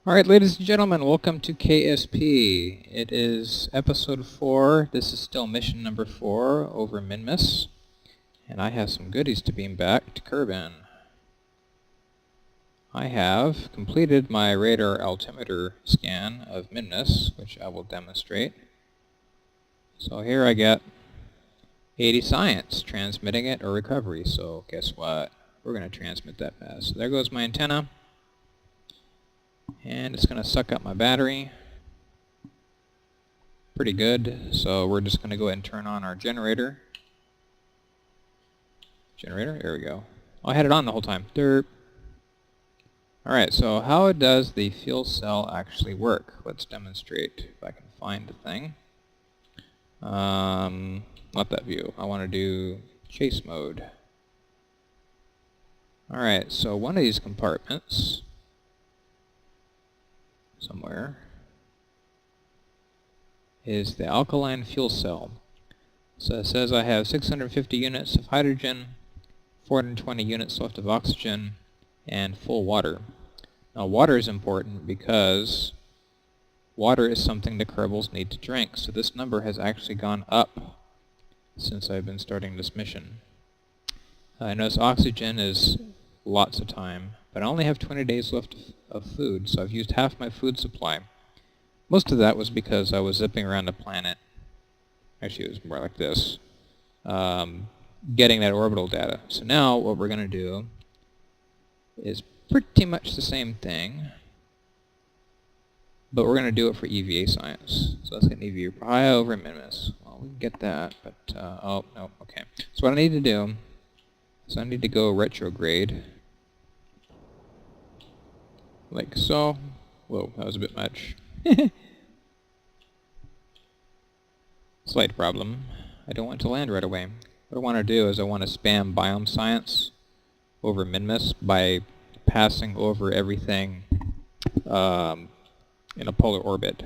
Alright, ladies and gentlemen, welcome to KSP. It is episode 4. This is still mission number 4 over Minmus. And I have some goodies to beam back to Kerbin. I have completed my radar altimeter scan of Minmus, which I will demonstrate. So here I get 80 science, transmitting it or recovery. So guess what? We're going to transmit that pass. So there goes my antenna. And it's going to suck up my battery. Pretty good. So we're just going to go ahead and turn on our generator. There we go. Oh, I had it on the whole time. Derp. Alright, so how does the fuel cell actually work? Let's demonstrate if I can find the thing. Not that view. I want to do chase mode. Alright, so one of these compartments somewhere is the alkaline fuel cell. So it says I have 650 units of hydrogen, 420 units left of oxygen, and full water. Now water is important because water is something the Kerbals need to drink, so this number has actually gone up since I've been starting this mission. I notice oxygen is lots of time, but I only have 20 days left of food, so I've used half my food supply. Most of that was because I was zipping around the planet. Actually, it was more like this. Getting that orbital data. So now what we're going to do is pretty much the same thing, but we're going to do it for EVA science. So let's get an EVA pi over Minmus. Well, we can get that, but, oh, no, okay. So what I need to do is I need to go retrograde. Like so. Whoa, that was a bit much. Slight problem. I don't want to land right away. What I want to do is I want to spam biome science over Minmus by passing over everything in a polar orbit.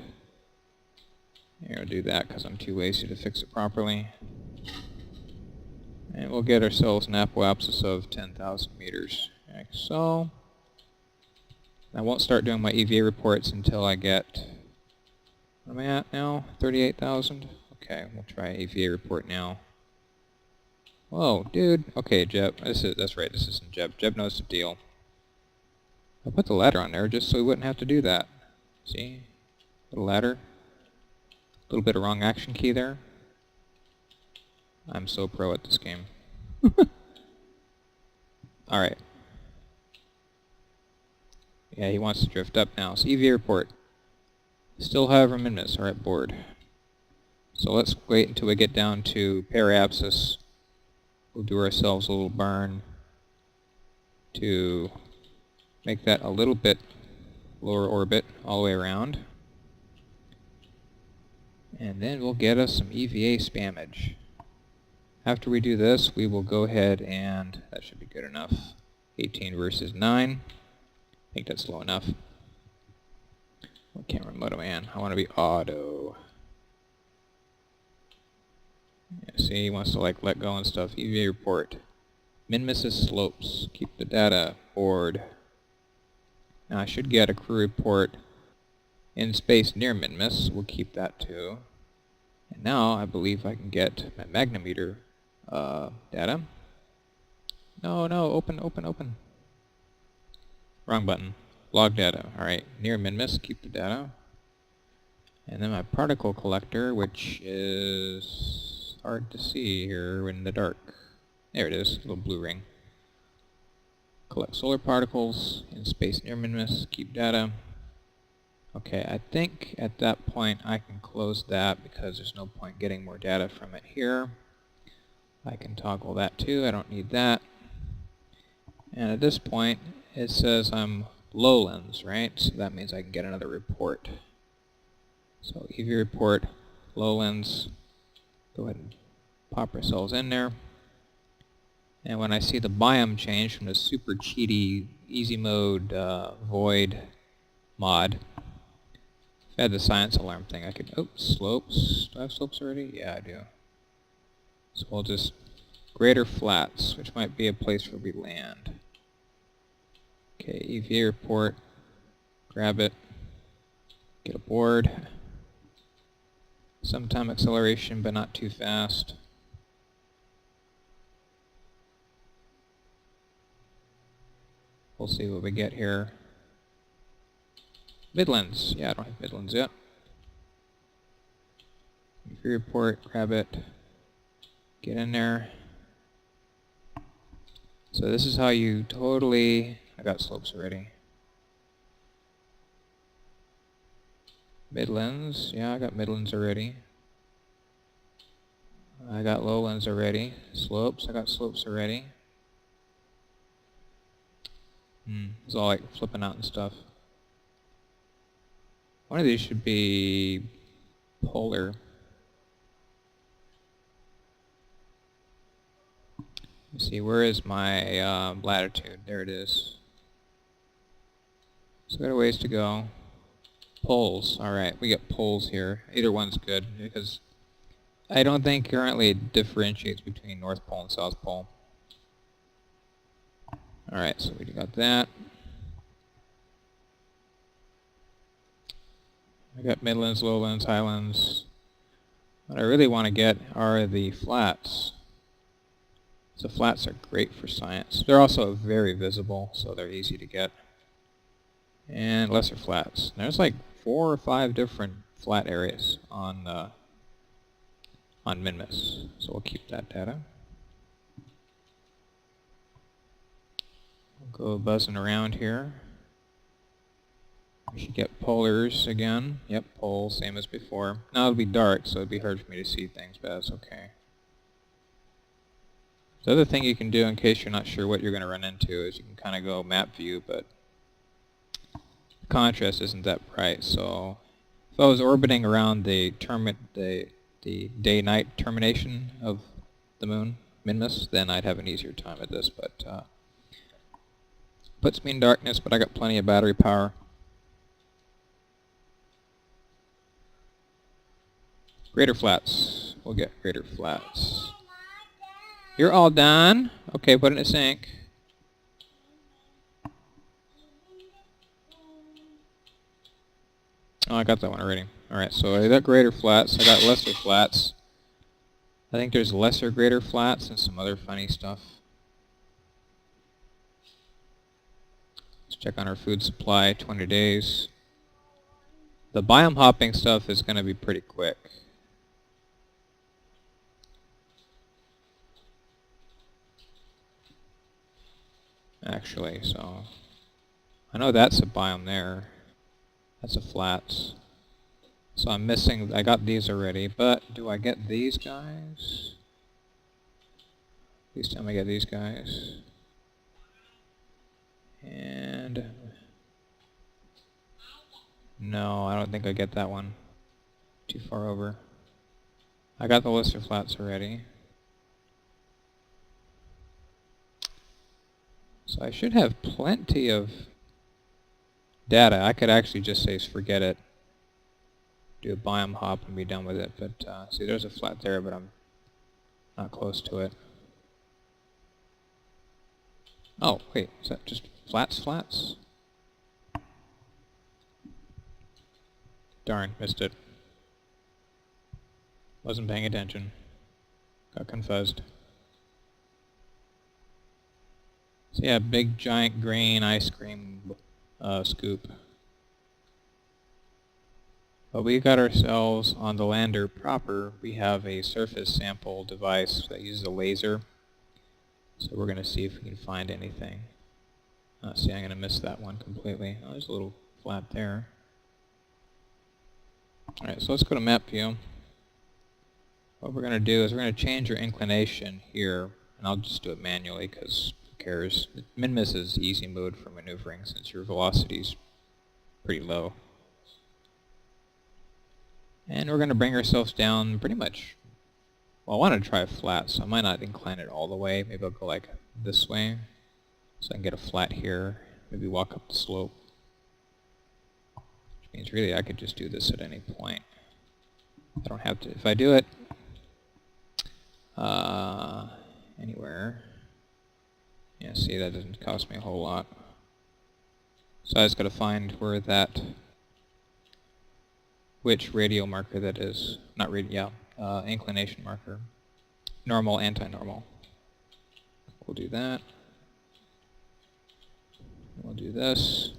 Here, I'll do that because I'm too lazy to fix it properly. And we'll get ourselves an apoapsis of 10,000 meters. Like so. I won't start doing my EVA reports until I get, what am I at now? 38,000? Okay, we'll try EVA report now. Whoa, dude. Okay, Jeb. That's right, this isn't Jeb. Jeb knows the deal. I put the ladder on there just so we wouldn't have to do that. See? Little ladder. A little bit of wrong action key there. I'm so pro at this game. Alright. Yeah, he wants to drift up now. So EVA report. Still however Minmus are at board. So let's wait until we get down to periapsis. We'll do ourselves a little burn to make that a little bit lower orbit all the way around. And then we'll get us some EVA spammage. After we do this, we will go ahead and, that should be good enough, 18 versus 9. I think that's low enough. What camera mode am I in? I want to be auto. Yeah, see, he wants to like let go and stuff. EVA report. Minmus slopes. Keep the data. Board. Now I should get a crew report in space near Minmus. We'll keep that too. And now I believe I can get my magnometer data. No, open. Wrong button. Log data. Alright, near Minmus, keep the data. And then my particle collector, which is hard to see here in the dark. There it is, little blue ring. Collect solar particles in space near Minmus, keep data. Okay, I think at that point I can close that because there's no point getting more data from it here. I can toggle that too, I don't need that. And at this point, it says I'm lowlands, right? So that means I can get another report. So EV report, lowlands, go ahead and pop ourselves in there. And when I see the biome change from the super cheaty, easy mode, void mod, if I had the science alarm thing, I could, oh, slopes. Do I have slopes already? Yeah, I do. So we'll just, greater flats, which might be a place where we land. Okay, EVA report, grab it, Get a board. Some time acceleration, but not too fast. We'll see what we get here. Midlands. Yeah, I don't have Midlands yet. Free report, grab it, get in there. So this is how you totally... I got slopes already. Midlands. Yeah, I got Midlands already. I got lowlands already. Slopes. I got slopes already. It's all like flipping out and stuff. One of these should be polar. Let's see, where is my latitude? There it is. So got a ways to go. Poles. Alright, we got poles here. Either one's good, because I don't think currently it differentiates between North Pole and South Pole. Alright, so we got that. I got Midlands, Lowlands, Highlands. What I really want to get are the flats. So flats are great for science. They're also very visible, so they're easy to get. And lesser flats. There's like 4 or 5 different flat areas on Minmus. So we'll keep that data. We'll go buzzing around here. We should get polars again. Yep, pole, same as before. Now it'll be dark, so it'll be hard for me to see things, but that's okay. The other thing you can do in case you're not sure what you're going to run into is you can kind of go map view, but the contrast isn't that bright. So if I was orbiting around the day-night termination of the moon, Minmus, then I'd have an easier time at this. But puts me in darkness, but I got plenty of battery power. Greater flats. We'll get greater flats. You're all done? Okay, put it in a sink. Oh, I got that one already. Alright, so I got greater flats. I got lesser flats. I think there's lesser greater flats and some other funny stuff. Let's check on our food supply, 20 days. The biome hopping stuff is going to be pretty quick. Actually, so I know that's a biome there. That's a flats. So I'm missing, I got these already, but do I get these guys? Please tell me I get these guys. And no, I don't think I get that one. Too far over. I got the lesser flats already. So I should have plenty of data. I could actually just say forget it. Do a biome hop and be done with it. But see, there's a flat there, but I'm not close to it. Oh, wait, is that just flats? Darn, missed it. Wasn't paying attention. Got confused. So yeah, big giant grain ice cream scoop. But we got ourselves on the lander proper. We have a surface sample device that uses a laser. So we're going to see if we can find anything. See, I'm going to miss that one completely. Oh, there's a little flat there. Alright, so let's go to map view. What we're going to do is we're going to change our inclination here. And I'll just do it manually because who cares. Minmus is easy mode for maneuvering since your velocity's pretty low. And we're going to bring ourselves down pretty much. Well, I want to try a flat, so I might not incline it all the way. Maybe I'll go like this way, so I can get a flat here. Maybe walk up the slope. Which means really I could just do this at any point. I don't have to. If I do it anywhere, yeah, see, that doesn't cost me a whole lot. So I just got to find where that which radial marker that is. Not radial, inclination marker. Normal, anti-normal. We'll do that. We'll do this.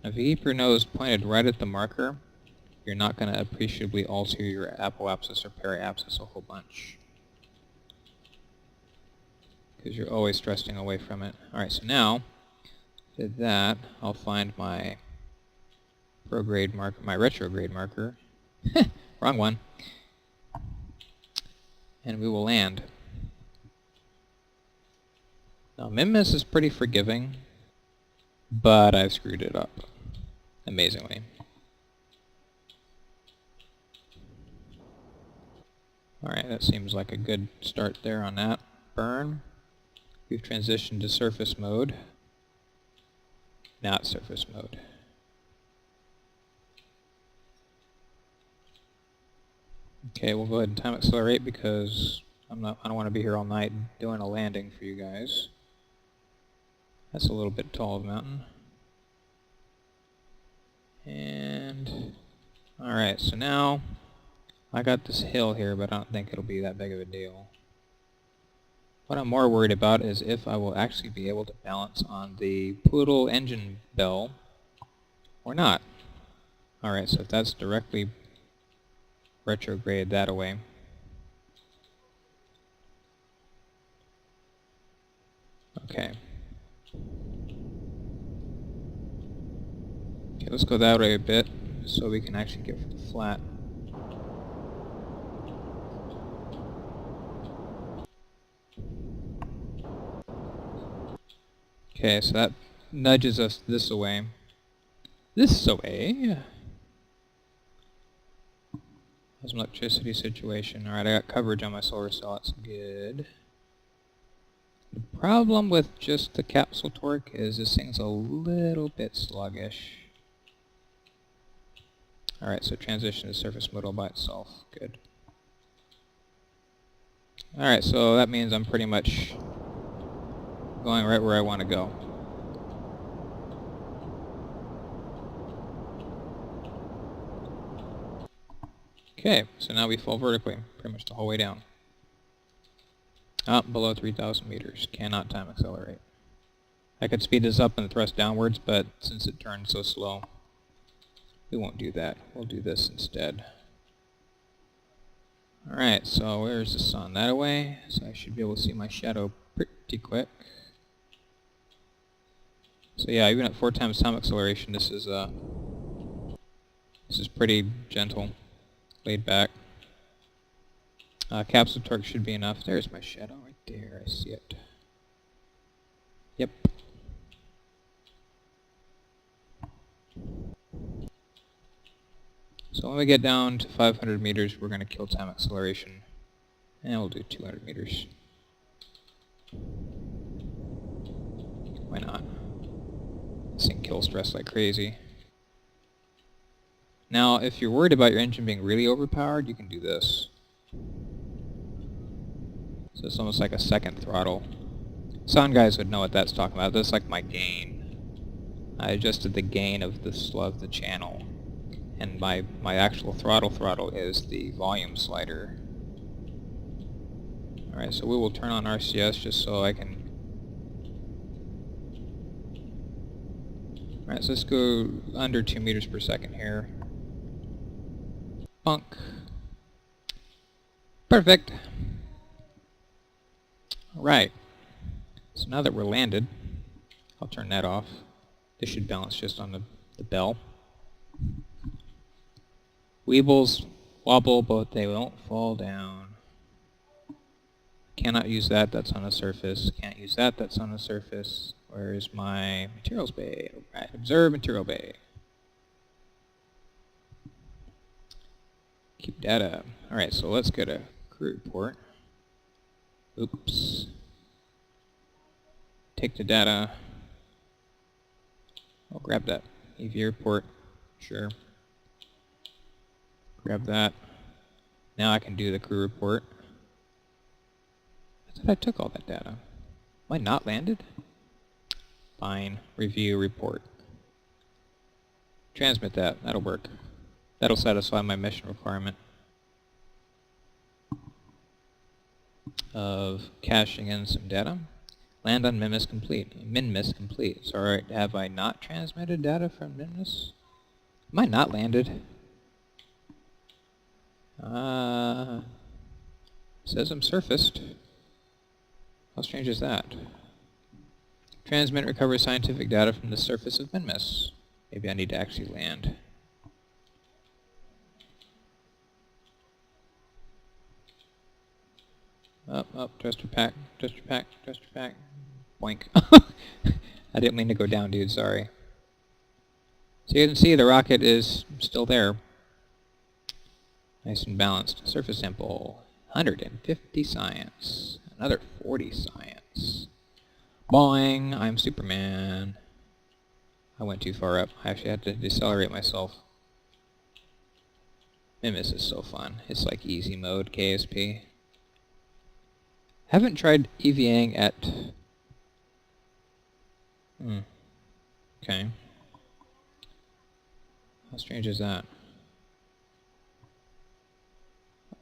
Now, if you keep your nose pointed right at the marker, you're not going to appreciably alter your apoapsis or periapsis a whole bunch, because you're always thrusting away from it. Alright, so now, did that, I'll find my prograde marker, my retrograde marker. Wrong one. And we will land. Now, Minmus is pretty forgiving, but I've screwed it up, amazingly. Alright, that seems like a good start there on that burn. We've transitioned to surface mode. Not surface mode. Okay, we'll go ahead and time accelerate because I don't want to be here all night doing a landing for you guys. That's a little bit tall of a mountain. And alright, so now I got this hill here, but I don't think it'll be that big of a deal. What I'm more worried about is if I will actually be able to balance on the Poodle engine bell or not. Alright, so if that's directly retrograde that away. Okay. Okay, let's go that way a bit so we can actually get flat. Okay, so that nudges us this away. This away. There's an electricity situation. Alright, I got coverage on my solar cell. That's good. The problem with just the capsule torque is this thing's a little bit sluggish. Alright, so transition to surface mode all by itself. Good. Alright, so that means I'm pretty much going right where I want to go. Okay, so now we fall vertically, pretty much the whole way down. Up below 3,000 meters. Cannot time accelerate. I could speed this up and thrust downwards, but since it turned so slow, we won't do that. We'll do this instead. Alright, so where's the sun? That away, so I should be able to see my shadow pretty quick. So yeah, even at 4 times time acceleration, this is pretty gentle, laid back. Capsule torque should be enough. There's my shadow right there. I see it. Yep. So when we get down to 500 meters, we're going to kill time acceleration. And we'll do 200 meters. Why not? This thing kills stress like crazy. Now, if you're worried about your engine being really overpowered, you can do this. So it's almost like a second throttle. Sound guys would know what that's talking about. That's like my gain. I adjusted the gain of the channel. And my actual throttle is the volume slider. Alright, so we will turn on RCS just so I can... Alright, so let's go under 2 meters per second here. Bunk. Perfect. Alright. So now that we're landed, I'll turn that off. This should balance just on the bell. Weebles wobble, but they won't fall down. Cannot use that, that's on the surface. Can't use that, that's on the surface. Where's my materials bay? Alright, observe material bay. Keep data. Alright, so let's get a crew report. Oops. Take the data. I'll grab that EV report. Sure. Grab that. Now I can do the crew report. I thought I took all that data. Am I not landed? Fine. Review report. Transmit that. That'll work. That'll satisfy my mission requirement of caching in some data. Land on Minmus complete. Minmus complete. Sorry, have I not transmitted data from Minmus? Am I not landed? Says I'm surfaced. How strange is that? Transmit, recover scientific data from the surface of Minmus. Maybe I need to actually land. Up, tester pack, tester pack, tester pack. Boink. I didn't mean to go down, dude, sorry. So you can see the rocket is still there. Nice and balanced. Surface sample. 150 science. Another 40 science. Boing! I'm Superman. I went too far up. I actually had to decelerate myself. Minmus is so fun. It's like easy mode KSP. Haven't tried EVAing at... Okay. How strange is that?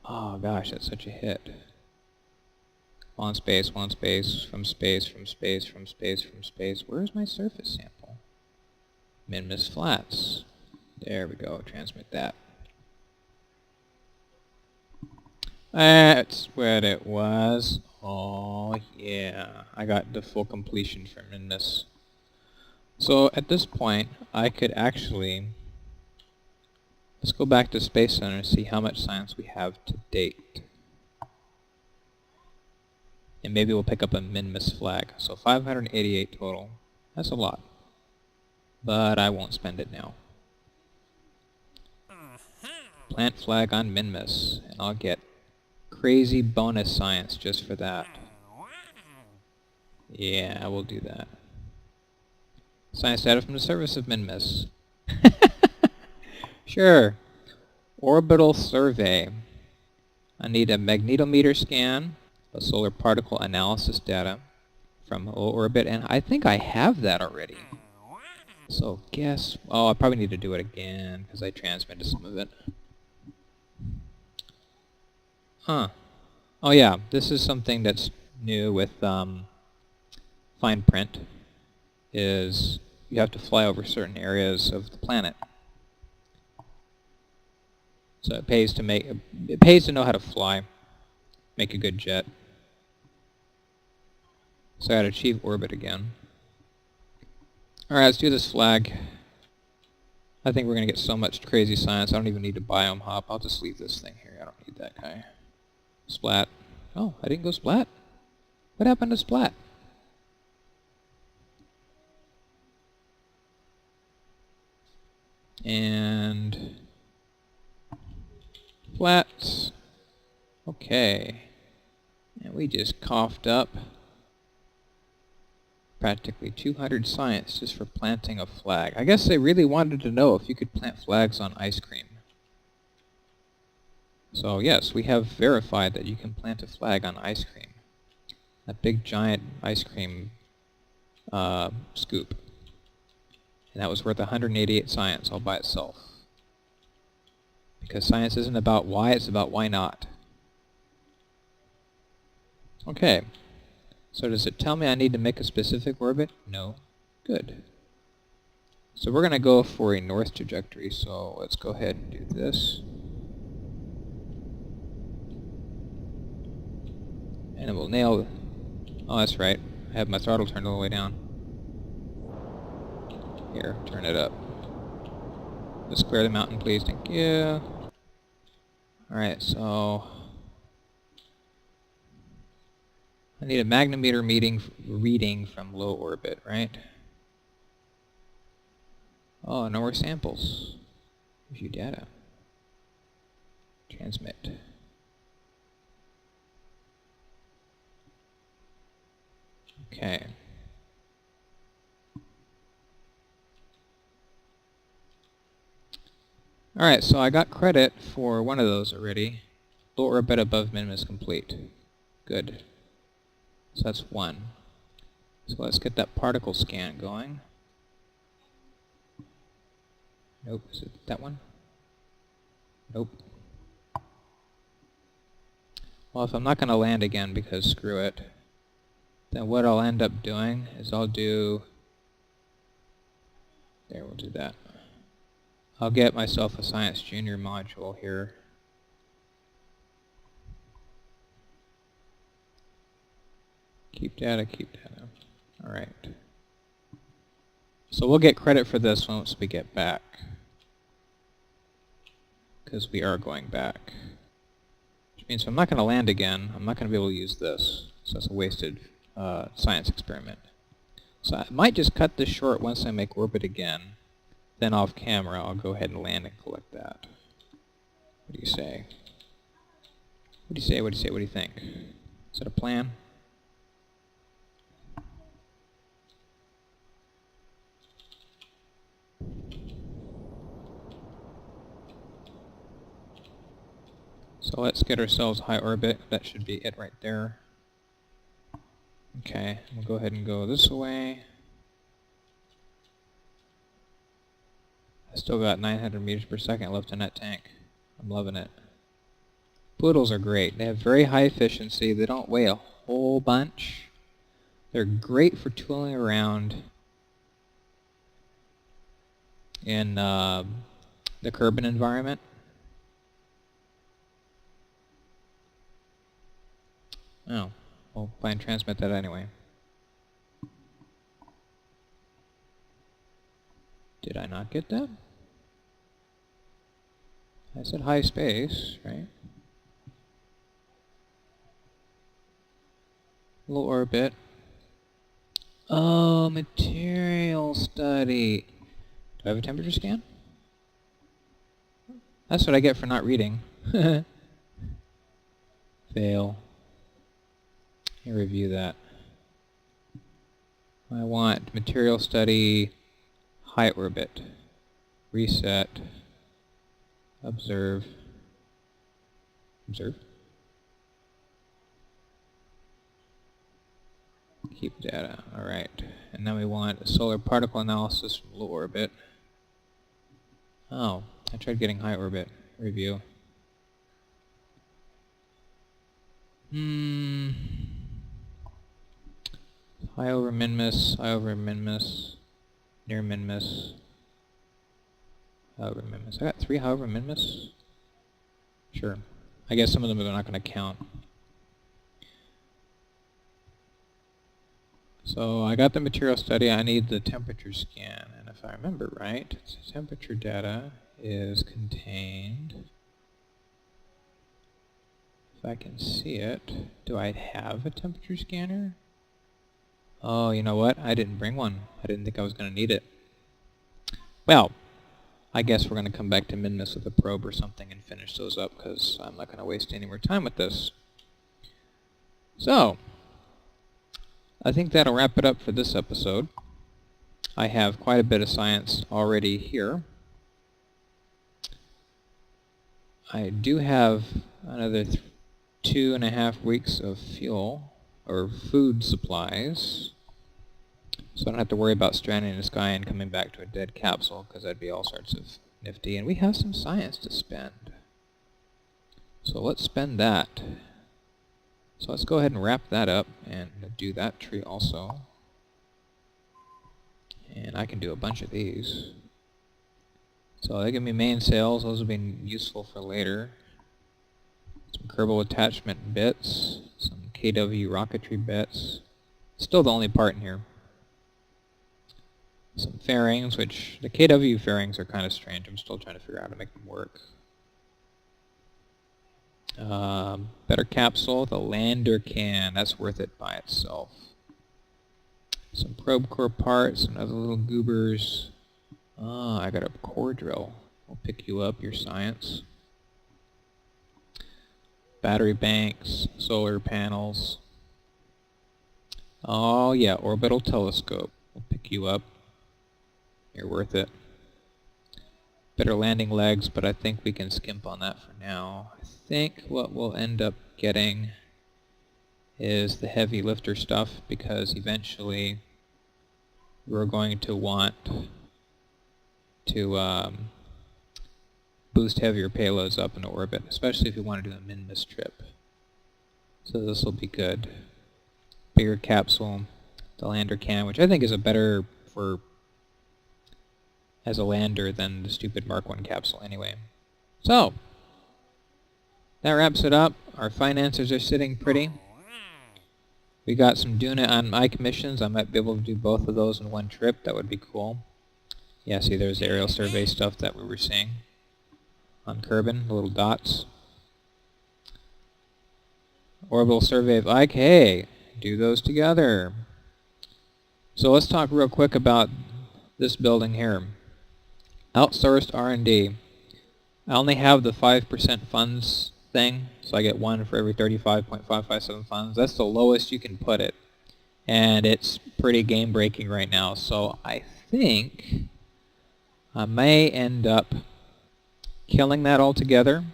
Oh gosh, that's such a hit. One space, from space, from space, from space, from space. Where's my surface sample? Minmus flats. There we go, transmit that. That's what it was. Oh yeah, I got the full completion from Minmus. So at this point, I could actually... Let's go back to Space Center and see how much science we have to date. And maybe we'll pick up a Minmus flag. So 588 total. That's a lot. But I won't spend it now. Plant flag on Minmus, and I'll get crazy bonus science just for that. Yeah, we'll do that. Science data from the surface of Minmus. Sure. Orbital survey. I need a magnetometer scan, a solar particle analysis data from low orbit, and I think I have that already. So guess... Oh, I probably need to do it again, because I transmitted some of it. Huh. Oh yeah, this is something that's new with fine print, is you have to fly over certain areas of the planet. So it pays to know how to fly, make a good jet. So I gotta achieve orbit again. Alright, let's do this flag. I think we're gonna get so much crazy science, I don't even need to biome hop. I'll just leave this thing here, I don't need that guy. Splat. Oh, I didn't go splat? What happened to splat? And... flats. Okay. And we just coughed up practically 200 science just for planting a flag. I guess they really wanted to know if you could plant flags on ice cream. So yes, we have verified that you can plant a flag on ice cream. A big giant ice cream scoop. And that was worth 188 science all by itself. Because science isn't about why, it's about why not. Okay. So does it tell me I need to make a specific orbit? No. Good. So we're going to go for a north trajectory, so let's go ahead and do this. And it will nail... Oh, that's right. I have my throttle turned all the way down. Here, turn it up. Let's clear the mountain, please. Thank you. Alright, so... I need a magnetometer reading from low orbit, right? Oh, no more samples. View data. Transmit. Okay. Alright, so I got credit for one of those already. Low orbit above Minmus complete. Good. So that's one. So let's get that particle scan going. Nope, is it that one? Nope. Well, if I'm not going to land again because screw it, then what I'll end up doing is I'll do... There, we'll do that. I'll get myself a Science Junior module here. Keep data, keep data. Alright. So we'll get credit for this once we get back. Because we are going back. Which means if I'm not going to land again, I'm not going to be able to use this. So that's a wasted science experiment. So I might just cut this short once I make orbit again. Then off camera, I'll go ahead and land and collect that. What do you say? What do you say? What do you say? What do you think? Is that a plan? So let's get ourselves high orbit. That should be it right there. Okay, we'll go ahead and go this way. I still got 900 meters per second left in that tank. I'm loving it. Poodles are great. They have very high efficiency. They don't weigh a whole bunch. They're great for tooling around in the Kerbin environment. Oh, we'll try and transmit that anyway. Did I not get that? I said high space, right? Low orbit. Oh, material study. Do I have a temperature scan? That's what I get for not reading. Fail. Let me review that. I want material study, high orbit, reset, observe, observe, keep data. Alright, and then we want a solar particle analysis from low orbit. Oh, I tried getting high orbit. Review. High over Minmus, high over Minmus, near Minmus, high over Minmus. I got 3 high over Minmus? Sure. I guess some of them are not going to count. So I got the material study. I need the temperature scan. And if I remember right, the temperature data is contained... If I can see it, do I have a temperature scanner? Oh, you know what? I didn't bring one. I didn't think I was going to need it. Well, I guess we're going to come back to Minmus with a probe or something and finish those up, because I'm not going to waste any more time with this. So, I think that'll wrap it up for this episode. I have quite a bit of science already here. I do have another 2.5 weeks of fuel or food supplies, so I don't have to worry about stranding in the sky and coming back to a dead capsule, because that'd be all sorts of nifty. And we have some science to spend, so let's spend that. So let's go ahead and wrap that up and do that tree also. And I can do a bunch of these. So they give me mainsails. Those will be useful for later. Some Kerbal attachment bits. Some KW rocketry bits. Still the only part in here. Some fairings, which the KW fairings are kind of strange. I'm still trying to figure out how to make them work. Better capsule. The lander can. That's worth it by itself. Some probe core parts. Some other little goobers. I got a core drill. I'll pick you up, your science. Battery banks, solar panels. Oh yeah, orbital telescope. We'll pick you up. You're worth it. Better landing legs, but I think we can skimp on that for now. I think what we'll end up getting is the heavy lifter stuff, because eventually we're going to want to boost heavier payloads up in orbit, especially if you want to do a Minmus trip. So this will be good. Bigger capsule, the lander can, which I think is a better for as a lander than the stupid Mark 1 capsule anyway. So, that wraps it up. Our finances are sitting pretty. We got some Duna on my commissions. I might be able to do both of those in one trip. That would be cool. Yeah, see, there's the aerial survey stuff that we were seeing on Kerbin, the little dots. Orbital survey of Ike. Hey, do those together. So let's talk real quick about this building here. Outsourced R&D. I only have the 5% funds thing, so I get 1 for every 35.557 funds. That's the lowest you can put it, and it's pretty game breaking right now. So I think I may end up killing that altogether,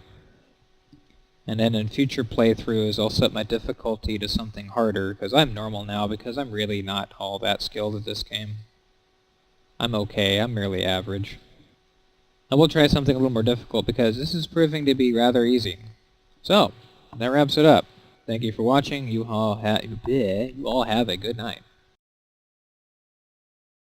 and then in future playthroughs I'll set my difficulty to something harder, because I'm normal now, because I'm really not all that skilled at this game. I'm okay, I'm merely average. I will try something a little more difficult, because this is proving to be rather easy. So, that wraps it up. Thank you for watching. You all have a good night.